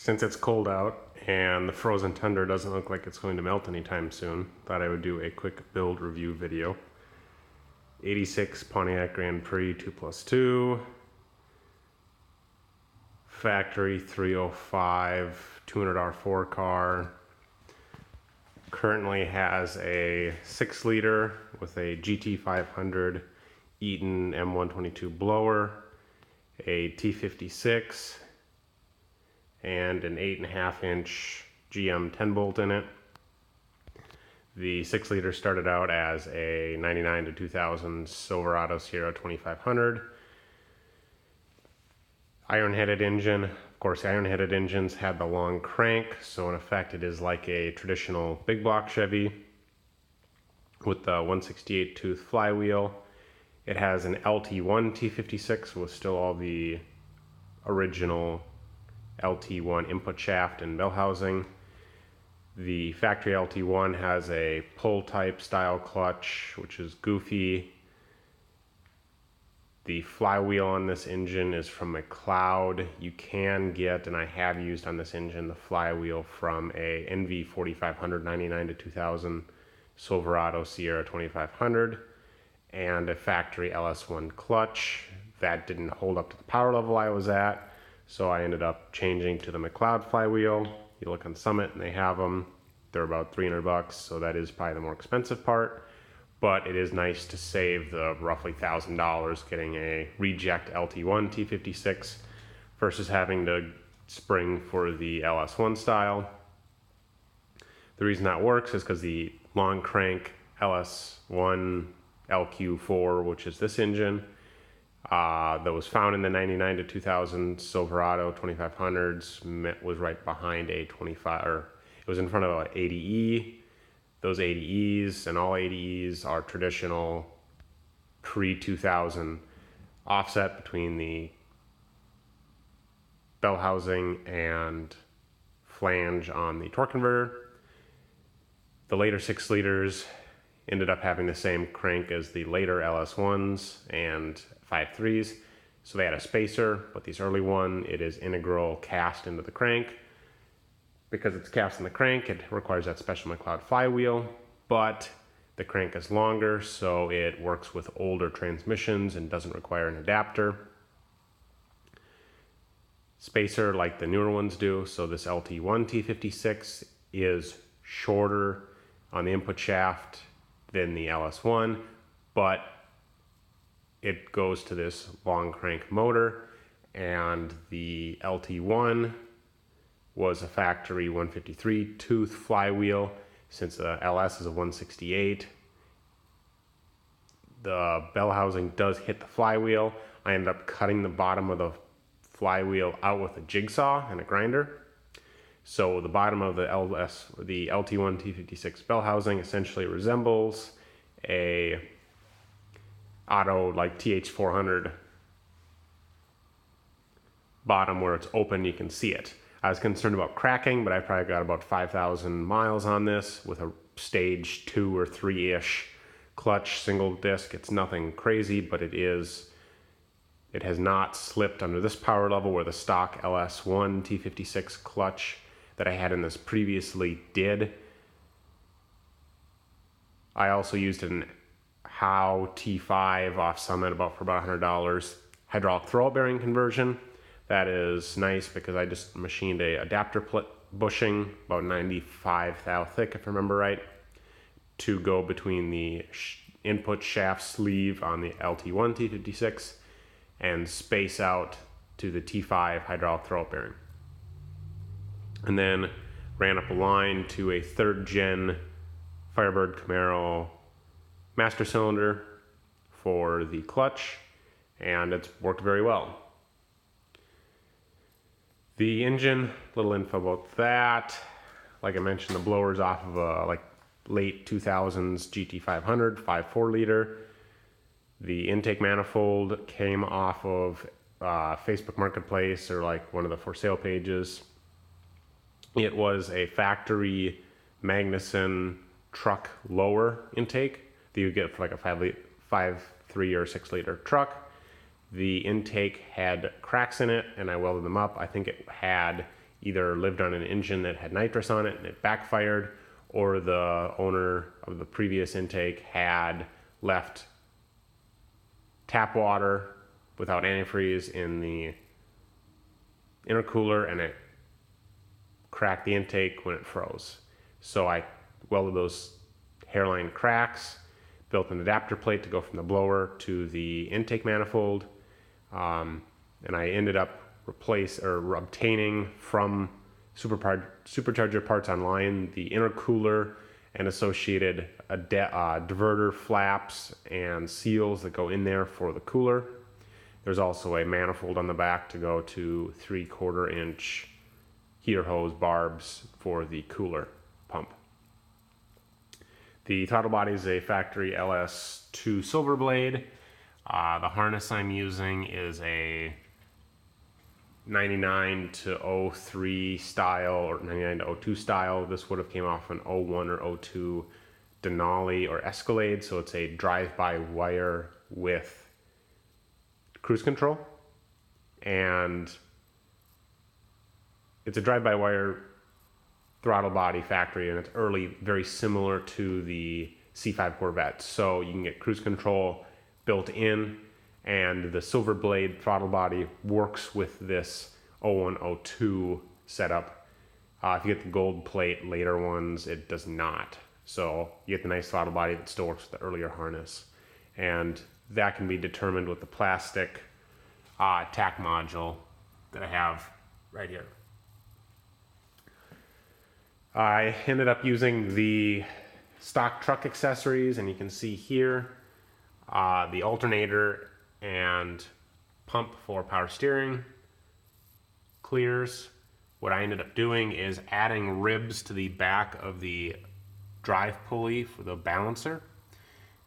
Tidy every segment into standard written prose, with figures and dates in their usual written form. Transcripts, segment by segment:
Since it's cold out and the frozen tundra doesn't look like it's going to melt anytime soon, thought I would do a quick build review video. 86 Pontiac Grand Prix 2+2, factory 305 200R4 car. Currently has a 6-liter with a GT500 Eaton M122 blower, a t56, and an 8.5-inch GM 10-bolt in it. The 6-liter started out as a 99 to 2000 Silverado Sierra 2500. Iron-headed engine. Of course, the iron-headed engines had the long crank, so in effect it is like a traditional big block Chevy with the 168 tooth flywheel. It has an LT1 T56 with still all the original LT1 input shaft and bell housing. The factory LT1 has a pull type style clutch, which is goofy. The flywheel on this engine is from McLeod. You can get, and I have used on this engine, the flywheel from a NV 4500 99 to 2000 Silverado Sierra 2500 and a factory LS1 clutch. That didn't hold up to the power level I was at, so I ended up changing to the McLeod flywheel. You look on Summit and they have them. They're about $300, so that is probably the more expensive part. But it is nice to save the roughly $1,000 getting a reject LT1 T56 versus having to spring for the LS1 style. The reason that works is because the long crank LS1 LQ4, which is this engine, that was found in the 99 to 2000 Silverado 2500s, was right behind a 25, or it was in front of an 80E. Those 80Es and all 80Es are traditional pre-2000 offset between the bell housing and flange on the torque converter. The later 6-liters ended up having the same crank as the later LS1s and 5.3s, so they had a spacer, but these early one, it is integral cast into the crank. Because it's cast in the crank, it requires that special McLeod flywheel, but the crank is longer, so it works with older transmissions and doesn't require an adapter. Spacer like the newer ones do, so this LT1 T56 is shorter on the input shaft than the LS1, but it goes to this long crank motor, and the LT1 was a factory 153 tooth flywheel. Since the LS is a 168, the bell housing does hit the flywheel. I ended up cutting the bottom of the flywheel out with a jigsaw and a grinder. So the bottom of the LT1 T56 bell housing essentially resembles a auto like TH400 bottom where it's open, you can see it. I was concerned about cracking, but I probably got about 5,000 miles on this with a stage 2 or 3-ish clutch single disc. It's nothing crazy, but it has not slipped under this power level where the stock LS1 T56 clutch that I had in this previously did. I also used an Howe T5 off Summit for about $100 hydraulic throwout bearing conversion. That is nice because I just machined a adapter bushing about 95 thou thick, if I remember right, to go between the input shaft sleeve on the LT1 T56 and space out to the T5 hydraulic throwout bearing. And then ran up a line to a 3rd gen Firebird Camaro master cylinder for the clutch, and it's worked very well. The engine, little info about that. Like I mentioned, the blower's off of a late 2000s GT500 5.4 liter. The intake manifold came off of Facebook Marketplace or one of the for sale pages. It was a factory Magnuson truck lower intake that you get for a 5.3 or 6-liter truck. The intake had cracks in it, and I welded them up. I think it had either lived on an engine that had nitrous on it and it backfired, or the owner of the previous intake had left tap water without antifreeze in the intercooler and it cracked the intake when it froze. So I welded those hairline cracks, built an adapter plate to go from the blower to the intake manifold, and I ended up obtaining from Supercharger Parts Online the intercooler and associated diverter flaps and seals that go in there for the cooler. There's also a manifold on the back to go to 3/4 inch heater hose barbs for the cooler pump. The throttle body is a factory LS2 silver blade. The harness I'm using is a 99 to 03 style or 99 to 02 style. This would have came off an 01 or 02 Denali or Escalade, so it's a drive-by-wire with cruise control, and it's a drive-by-wire throttle body factory, and it's early, very similar to the C5 Corvette. So you can get cruise control built in, and the silver blade throttle body works with this 0102 setup. If you get the gold plate later ones, it does not. So you get the nice throttle body that still works with the earlier harness. And that can be determined with the plastic tack module that I have right here. I ended up using the stock truck accessories, and you can see here the alternator and pump for power steering, clears. What I ended up doing is adding ribs to the back of the drive pulley for the balancer.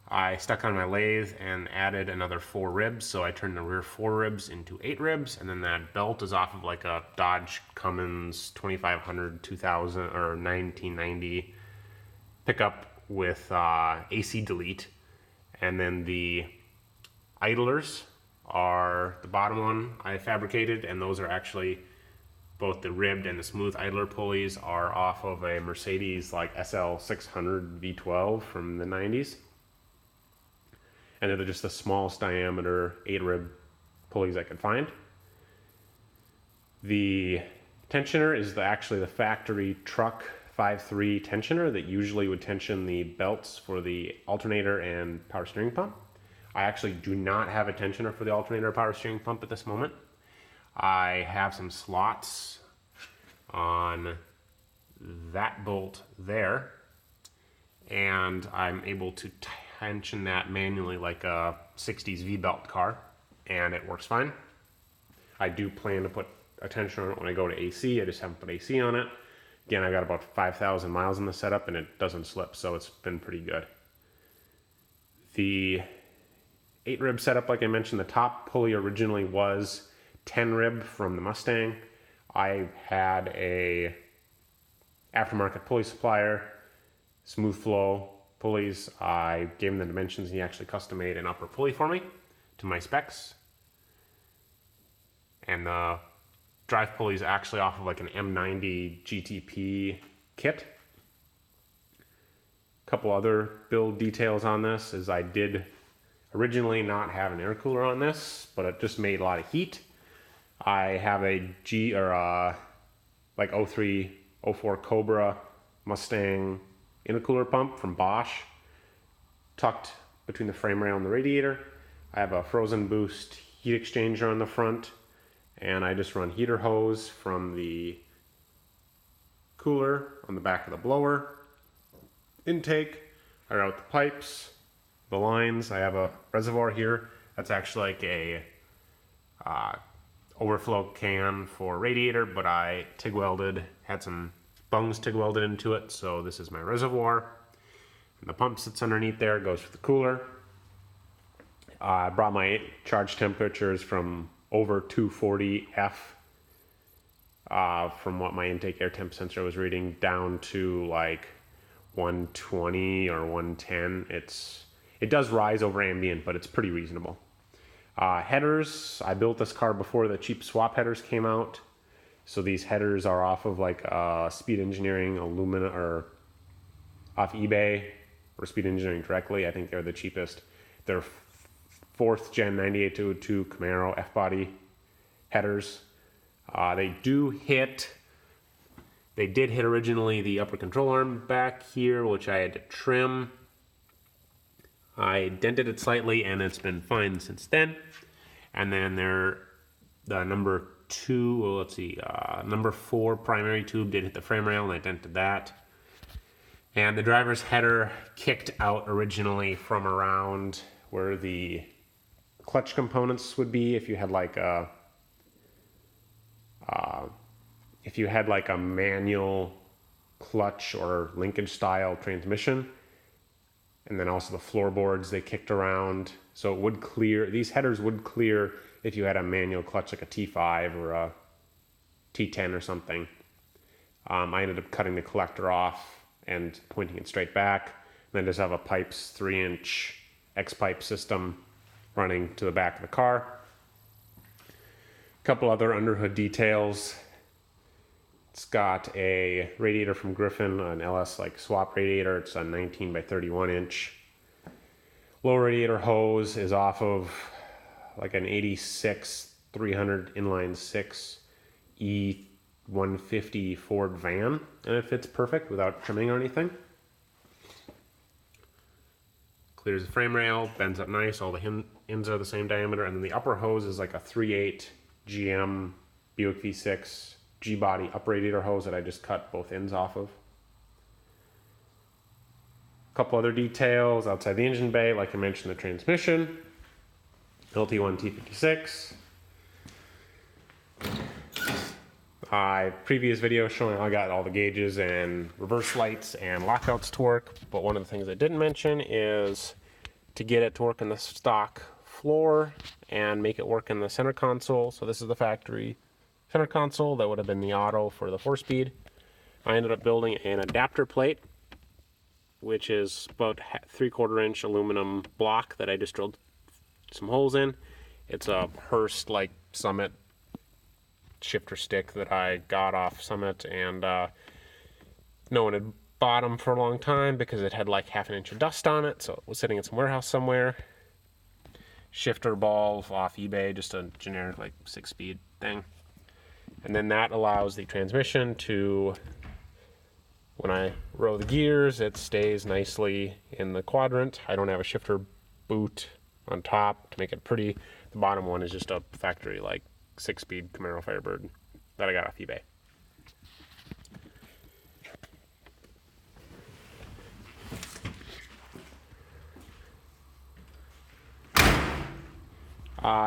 I stuck on my lathe and added another 4 ribs, so I turned the rear 4 ribs into 8 ribs, and then that belt is off of like a Dodge Cummins 2500 2000 or 1990 pickup with AC delete. And then the idlers are the bottom one I fabricated, and those are actually both the ribbed and the smooth idler pulleys are off of a Mercedes like SL 600 V12 from the 90s. And they're just the smallest diameter 8-rib pulleys I could find. The tensioner is actually the factory truck 5.3 tensioner that usually would tension the belts for the alternator and power steering pump. I actually do not have a tensioner for the alternator or power steering pump at this moment. I have some slots on that bolt there, and I'm able to tension that manually like a 60s V-belt car, and it works fine. I do plan to put a tensioner on it when I go to AC. I just haven't put AC on it. Again, I got about 5,000 miles in the setup, and it doesn't slip, so it's been pretty good. The 8-rib setup, like I mentioned, the top pulley originally was 10-rib from the Mustang. I had a aftermarket pulley supplier, Smooth Flow pulleys. I gave him the dimensions, and he actually custom made an upper pulley for me to my specs. And the drive pulley is actually off of like an M90 GTP kit. A couple other build details on this is I did originally not have an intercooler on this, but it just made a lot of heat. I have a like 03, 04 Cobra Mustang intercooler pump from Bosch tucked between the frame rail and the radiator. I have a frozen boost heat exchanger on the front, and I just run heater hose from the cooler on the back of the blower intake. I route the pipes, the lines. I have a reservoir here that's actually like a overflow can for radiator, but I TIG welded, had some bungs TIG welded into it, so this is my reservoir. And the pump sits underneath there, goes for the cooler. I brought my charge temperatures from over 240 F from what my intake air temp sensor was reading down to like 120 or 110. It does rise over ambient, but it's pretty reasonable. Headers, I built this car before the cheap swap headers came out, So these headers are off of like Speed Engineering Alumina, or off eBay or Speed Engineering directly. I think they're the cheapest. They're 4th gen 9802 Camaro F-body headers. They did hit originally the upper control arm back here, which I had to trim. I dented it slightly and it's been fine since then. And then the number 4 primary tube did hit the frame rail and I dented that. And the driver's header kicked out originally from around where the clutch components would be if you had like a manual clutch or linkage style transmission. And then also the floorboards, they kicked around. So it would clear, these headers would clear if you had a manual clutch like a T5 or a T10 or something. I ended up cutting the collector off and pointing it straight back. And then just have a pipes 3-inch X-pipe system running to the back of the car. A couple other underhood details. It's got a radiator from Griffin, an LS like swap radiator. It's a 19 by 31 inch. Lower radiator hose is off of like an 86 300 inline 6 E150 Ford van, and it fits perfect without trimming or anything. Clears the frame rail, bends up nice, all the ends are the same diameter, and then the upper hose is like a 3/8 GM Buick V6 G-body up radiator hose that I just cut both ends off of. A couple other details outside the engine bay, like I mentioned, the transmission, LT1 t56. Previous video showing how I got all the gauges and reverse lights and lockouts to work, but one of the things I didn't mention is to get it to work in the stock floor and make it work in the center console. So this is the factory center console. That would have been the auto for the 4-speed. I ended up building an adapter plate, which is about 3/4 inch aluminum block that I just drilled some holes in. It's a Hurst like Summit shifter stick that I got off Summit, and no one had bought them for a long time because it had like 1/2 inch of dust on it, so it was sitting in some warehouse somewhere. Shifter ball off eBay, just a generic like 6-speed thing. And then that allows the transmission to, when I row the gears, it stays nicely in the quadrant. I don't have a shifter boot on top to make it pretty. The bottom one is just a factory like 6-speed Camaro Firebird that I got off eBay.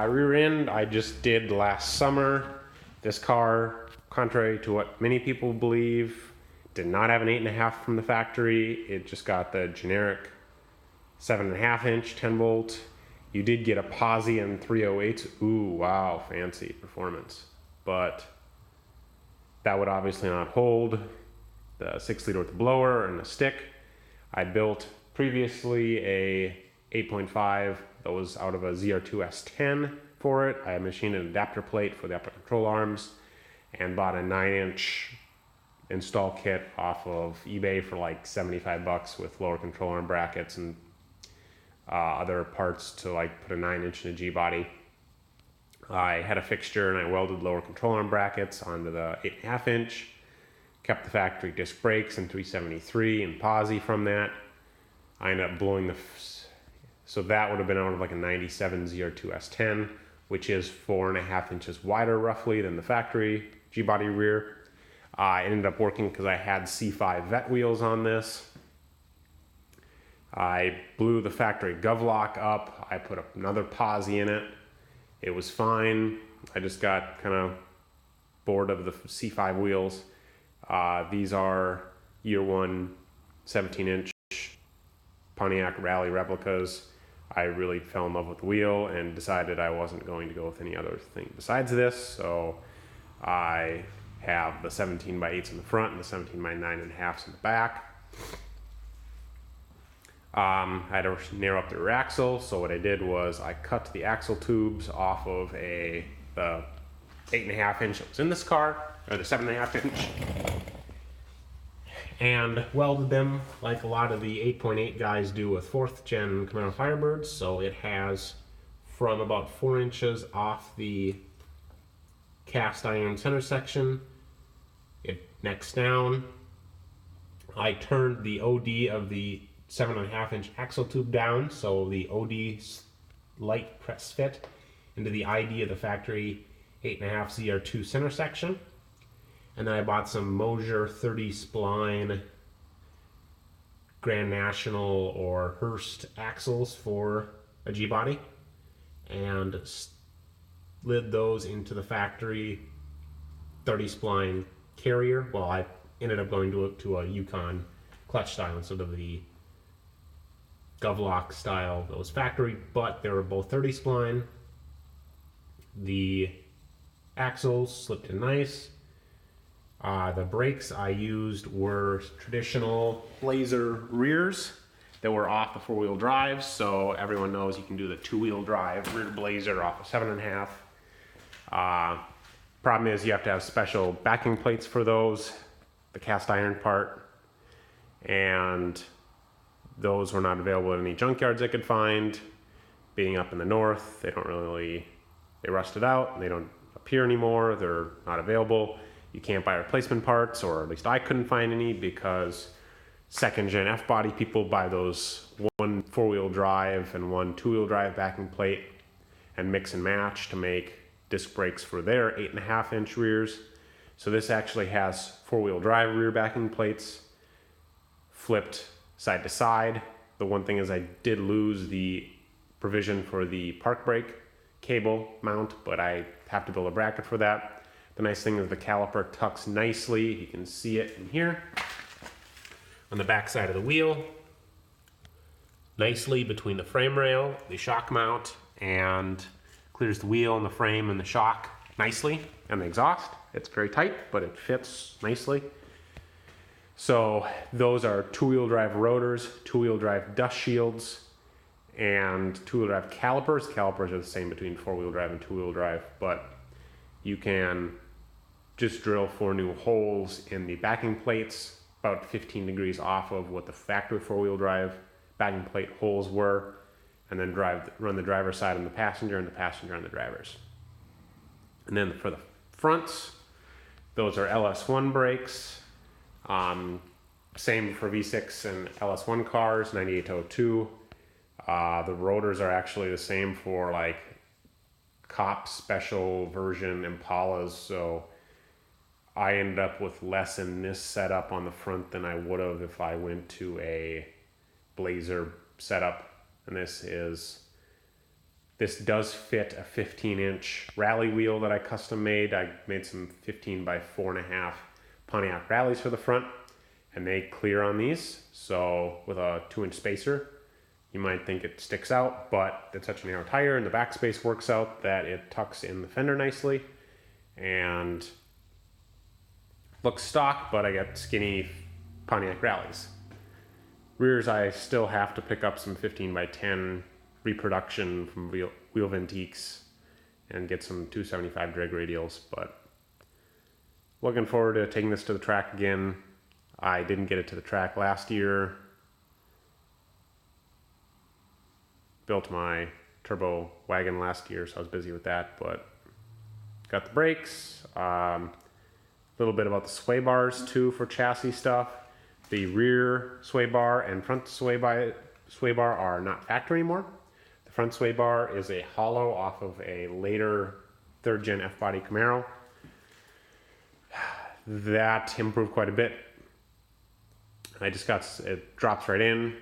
Rear end I just did last summer. This car, contrary to what many people believe, did not have an 8.5 from the factory. It just got the generic 7.5 inch 10 volt. You did get a posi and 308s. Ooh, wow, fancy performance. But that would obviously not hold the 6-liter with the blower and the stick. I built previously a 8.5 that was out of a ZR2 S10 for it. I machined an adapter plate for the upper control arms and bought a 9-inch install kit off of eBay for like 75 bucks with lower control arm brackets and other parts to like put a 9-inch in a G-body. I had a fixture and I welded lower control arm brackets onto the 8.5 inch, kept the factory disc brakes in 373 and posi from that. I ended up blowing so that would have been out of like a 97 ZR2 S10, which is 4.5 inches wider roughly than the factory G-body rear. I ended up working because I had C5 vet wheels on this. I blew the factory govlock up. I put another posi in it. It was fine. I just got kind of bored of the C5 wheels. These are year one 17-inch Pontiac Rally replicas. I really fell in love with the wheel and decided I wasn't going to go with any other thing besides this, so I have the 17 by 8s in the front and the 17 by 9.5s in the back. I had to narrow up the rear axle, so what I did was I cut the axle tubes off of the 8.5 inch that was in this car, or the 7.5 inch, and welded them like a lot of the 8.8 guys do with 4th gen Camaro Firebirds. So it has from about 4 inches off the cast iron center section, it necks down. I turned the OD of the 7.5 inch axle tube down, so the OD light press fit into the ID of the factory 8.5 ZR2 center section. And then I bought some Mosier 30 spline Grand National or Hurst axles for a G-body, and slid those into the factory 30 spline carrier. Well, I ended up going to a Yukon clutch style instead of the Govlock style that was factory, but they were both 30 spline. The axles slipped in nice. The brakes I used were traditional Blazer rears that were off the 4-wheel drive, so everyone knows you can do the 2-wheel drive rear Blazer off of 7.5. Problem is you have to have special backing plates for those, the cast iron part, and those were not available at any junkyards I could find. Being up in the north, they rusted out and they don't appear anymore. They're not available. You can't buy replacement parts, or at least I couldn't find any, because 2nd gen F-body people buy those one 4-wheel drive and one 2-wheel drive backing plate and mix and match to make disc brakes for their 8.5 inch rears. So this actually has 4-wheel drive rear backing plates flipped side to side. The one thing is I did lose the provision for the park brake cable mount, but I have to build a bracket for that. The nice thing is the caliper tucks nicely. You can see it in here on the back side of the wheel, nicely between the frame rail, the shock mount, and clears the wheel and the frame and the shock nicely, and the exhaust. It's very tight, but it fits nicely. So those are 2-wheel drive rotors, 2-wheel drive dust shields, and 2-wheel drive calipers. Calipers are the same between 4-wheel drive and 2-wheel drive, but you can just drill 4 new holes in the backing plates, about 15 degrees off of what the factory 4-wheel drive backing plate holes were, and then run the driver's side on the passenger and the passenger on the driver's. And then for the fronts, those are LS1 brakes. Same for V6 and LS1 cars, 9802. The rotors are actually the same for like Cop special version Impalas, so I ended up with less in this setup on the front than I would have if I went to a Blazer setup. And this does fit a 15-inch rally wheel that I custom made. I made some 15 by 4.5 Pontiac rallies for the front, and they clear on these. So with a 2-inch spacer, you might think it sticks out, but it's such a narrow tire and the backspace works out that it tucks in the fender nicely and looks stock, but I got skinny Pontiac rallies. Rears, I still have to pick up some 15 by 10 reproduction from Wheel of Antiques and get some 275 drag radials, but looking forward to taking this to the track again. I didn't get it to the track last year. Built my turbo wagon last year, so I was busy with that, but got the brakes. A little bit about the sway bars too for chassis stuff. The rear sway bar and front sway bar are not factory anymore. The front sway bar is a hollow off of a later 3rd gen F-body Camaro. That improved quite a bit. It drops right in.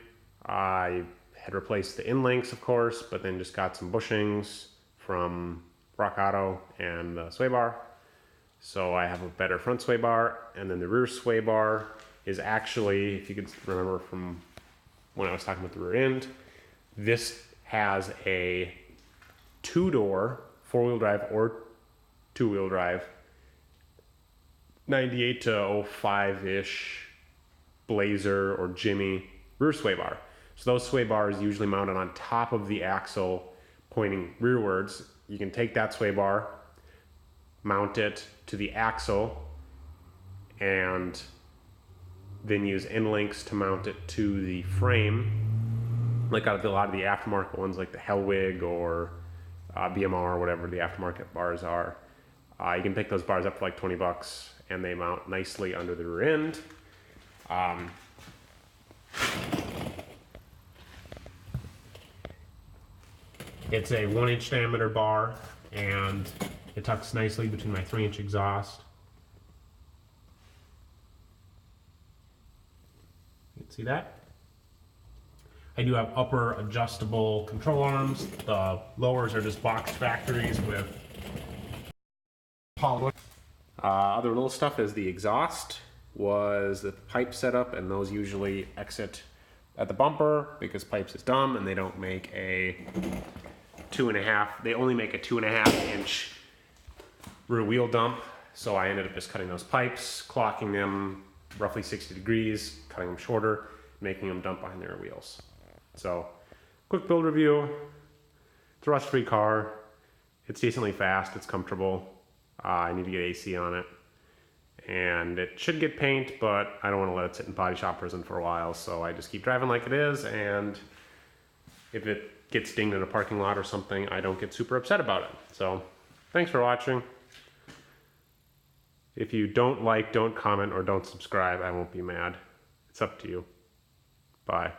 I had replaced the in-links, of course, but then just got some bushings from Rock Auto and the sway bar. So I have a better front sway bar, and then the rear sway bar is actually, if you could remember from when I was talking about the rear end, this has a 2-door 4-wheel drive or 2-wheel drive 98 to 05-ish Blazer or Jimmy rear sway bar. So those sway bars usually mounted on top of the axle pointing rearwards. You can take that sway bar, mount it to the axle, and then use end links to mount it to the frame, like a lot of the aftermarket ones, like the Hellwig or BMR or whatever the aftermarket bars are. You can pick those bars up for like 20 bucks, and they mount nicely under the rear end. It's a 1-inch diameter bar, and it tucks nicely between my 3-inch exhaust. You can see that. I do have upper adjustable control arms. The lowers are just box factories with polywood. Other little stuff is the exhaust was the pipe setup, and those usually exit at the bumper because pipes is dumb and they don't make a 2.5. They only make a 2.5-inch rear wheel dump. So I ended up just cutting those pipes, clocking them roughly 60 degrees, cutting them shorter, making them dump behind the rear wheels. So, quick build review. It's a rust-free car. It's decently fast. It's comfortable. I need to get AC on it. And it should get paint, but I don't want to let it sit in body shop prison for a while, so I just keep driving like it is, and if it gets dinged in a parking lot or something, I don't get super upset about it. So, thanks for watching. If you don't like, don't comment, or don't subscribe, I won't be mad. It's up to you. Bye.